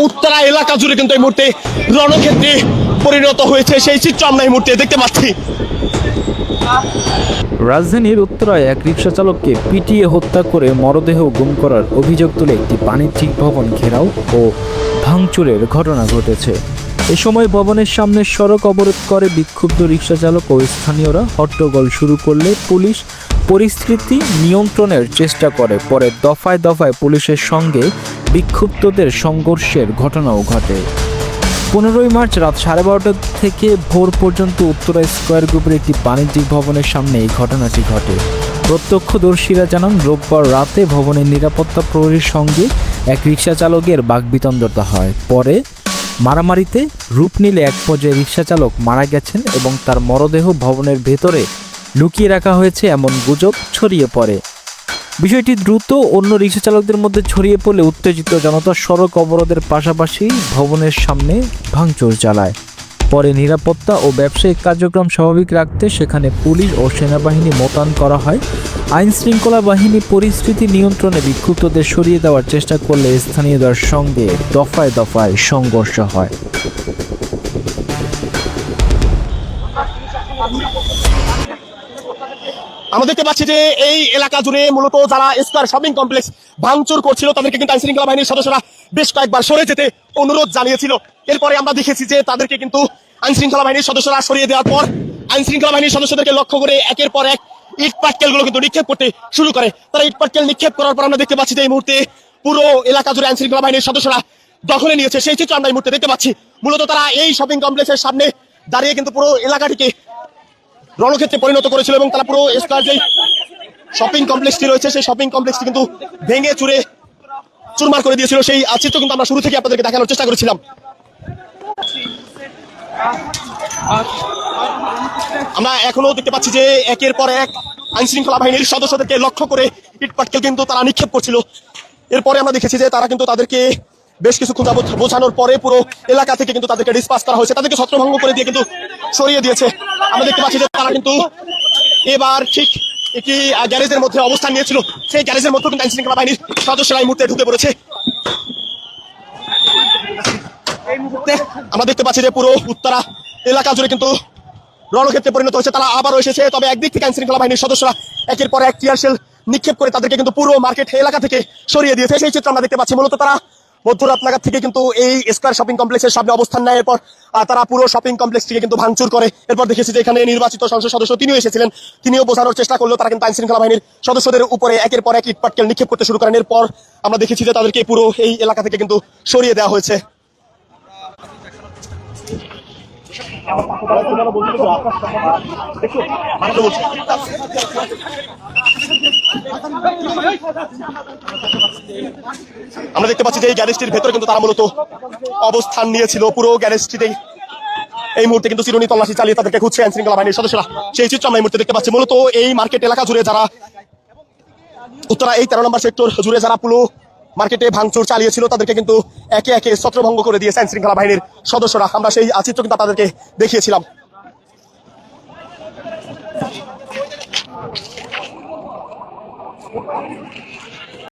উত্তরা এলাকা জুড়ে কিন্তু এই মুহূর্তে রণক্ষেত্রে পরিণত হয়েছে, সেই চিত্র আমরা এই মুহূর্তে দেখতে পাচ্ছি। রাজধানীর উত্তরায় এক রিকশা চালককে পিটিয়ে হত্যা করে মরদেহ গুম করার অভিযোগ তুলে একটি বাণিজ্যিক ভবন ঘেরাও ও ভাঙচুরের ঘটনা ঘটেছে। এ সময় ভবনের সামনে সড়ক অবরোধ করে বিক্ষুব্ধ রিকশা চালক ও স্থানীয়রা হট্টগোল শুরু করলে পুলিশ পরিস্থিতি নিয়ন্ত্রণের চেষ্টা করে। পরে দফায় দফায় পুলিশের সঙ্গে বিক্ষুব্ধদের সংঘর্ষের ঘটনাও ঘটে। 15ই মার্চ রাত 12:30 থেকে ভোর পর্যন্ত উত্তরা স্কয়ার গ্রুপের একটি বাণিজ্যিক ভবনের সামনে এই ঘটনাটি ঘটে। প্রত্যক্ষদর্শীরা জানান, রোববার রাতে ভবনের নিরাপত্তা প্রহরীর সঙ্গে এক রিকশা চালকের বাকবিতণ্ডতা হয়। পরে মারামারিতে রূপ নিলে এক পর্যায়ে রিকশা চালক মারা গেছেন এবং তার মরদেহ ভবনের ভেতরে লুকিয়ে রাখা হয়েছে এমন গুজব ছড়িয়ে পড়ে। বিষয়টি দ্রুত অন্য রিকশা চালকদের মধ্যে ছড়িয়ে পড়লে উত্তেজিত জনতা সড়ক অবরোধের পাশাপাশি ভবনের সামনে ভাঙচুর চালায়। পরে নিরাপত্তা ও ব্যবসায়িক কার্যক্রম স্বাভাবিক রাখতে সেখানে পুলিশ ও সেনাবাহিনী মোতায়েন করা হয়। আইন শৃঙ্খলা বাহিনী পরিস্থিতি নিয়ন্ত্রণে বিক্ষুব্ধদের সরিয়ে দেওয়ার চেষ্টা করলে স্থানীয়দের সঙ্গে দফায় দফায় সংঘর্ষ হয়। আমরা দেখতে পাচ্ছি যে এই এলাকা জুড়ে মূলত যারা স্কয়ার শপিং কমপ্লেক্স ভাঙচুর করছিল তাদেরকে কিন্তু আইন শৃঙ্খলা বাহিনীর সদস্যরা বেশ কয়েকবার সরে যেতে অনুরোধ জানিয়েছিল। এরপরে আমরা দেখেছি যে তাদেরকে কিন্তু আইন শৃঙ্খলা বাহিনীর সদস্যরা সরিয়ে দেওয়ার পর আইন শৃঙ্খলা বাহিনীর সদস্যদেরকে লক্ষ্য করে একের পর এক ইট পাটকেল গুলো কিন্তু নিক্ষেপ করতে শুরু করে। তারা ইট পাটকেল নিক্ষেপ করার পর আমরা দেখতে পাচ্ছি যে এই মুহূর্তে পুরো এলাকা জুড়ে আইন শৃঙ্খলা বাহিনীর সদস্যরা দখলে নিয়েছে, সেই চিত্র আমরা এই মুহূর্তে দেখতে পাচ্ছি। মূলত তারা এই শপিং কমপ্লেক্সের সামনে দাঁড়িয়ে কিন্তু পুরো এলাকাটিকে রণক্ষেত্রে পরিণত করেছিল এবং তারা পুরো স্কয়ার যে শপিং কমপ্লেক্সটি রয়েছে সেই শপিং কমপ্লেক্সটি কিন্তু ভেঙে চুরে চুরমার করে দিয়েছিল। সেই চিত্র কিন্তু আমরা শুরু থেকে আপনাদেরকে দেখানোর চেষ্টা করেছিলাম। আমরা এখনো দেখতে পাচ্ছি যে একের পর এক আইন শৃঙ্খলা বাহিনীর সদস্যদেরকে লক্ষ্য করে ইটপাটকেল কিন্তু তারা নিক্ষেপ করছিল। এরপরে আমরা দেখেছি যে তারা কিন্তু তাদেরকে বেশ কিছু যাবত বোঝানোর পরে পুরো এলাকা থেকে কিন্তু তাদেরকে ডিসপাস করা হয়েছে, তাদেরকে ছত্রভঙ্গ করে দিয়ে কিন্তু সরিয়ে দিয়েছে। আমরা দেখতে পাচ্ছি যে তারা কিন্তু এবার ঠিক একটি গ্যারেজের মধ্যে অবস্থান নিয়েছিল, সেই গ্যারেজের মধ্যে কিন্তু আইন শৃঙ্খলা বাহিনীর সদস্যরা এই মুহূর্তে ঢুকে পড়েছে। আমরা দেখতে পাচ্ছি যে পুরো উত্তরা এলাকা জুড়ে কিন্তু রণক্ষেত্রে পরিণত হয়েছে, তারা আবারও এসেছে। তবে একদিক থেকে আইন শৃঙ্খলা বাহিনীর সদস্যরা একের পর এক টিয়ারশেল নিক্ষেপ করে তাদেরকে কিন্তু পুরো মার্কেট এলাকা থেকে সরিয়ে দিয়েছে, সেই চিত্র আমরা দেখতে পাচ্ছি। মূলত তারা মধ্যরাত নাগাদ থেকে কিন্তু এই স্কয়ার শপিং কমপ্লেক্সের সামনে অবস্থান নেয়। এরপর তারা পুরো শপিং কমপ্লেক্সটিকে কিন্তু ভাঙচুর করে। এরপর দেখেছি যে এখানে নির্বাচিত সংসদ সদস্য তিনিও এসেছিলেন, তিনিও বোঝানোর চেষ্টা করলো। তারা কিন্তু আইন শৃঙ্খলা বাহিনীর সদস্যদের উপরে একের পর এক ইটপাটকেল নিক্ষেপ করতে শুরু করেন। এরপর আমরা দেখেছি যে তাদেরকে পুরো এই এলাকা থেকে কিন্তু সরিয়ে দেওয়া হয়েছে। আমরা দেখতে পাচ্ছি যে এই গ্যারেজটির ভেতরে কিন্তু তারা মূলত অবস্থান নিয়েছিল। পুরো গ্যারেজটিতেই এই মুহূর্তে কিন্তু চিরুনি তল্লাশি চালিয়ে তাদেরকে খুঁজছে আইন শৃঙ্খলা বাহিনীর সদস্যরা, সেই চিত্র আমরা এই মুহূর্তে দেখতে পাচ্ছি। মূলত এই মার্কেট এলাকা জুড়ে যারা উত্তরা এই 13 নম্বর সেক্টর জুড়ে যারা পুরো মার্কেটে ভাঙচুর চালিয়েছিল তাদেরকে কিন্তু একে একে ছত্রভঙ্গ করে দিয়েছে আইন শৃঙ্খলা বাহিনীর সদস্যরা। আমরা সেই চিত্র কিন্তু তাদেরকে দেখিয়েছিলাম।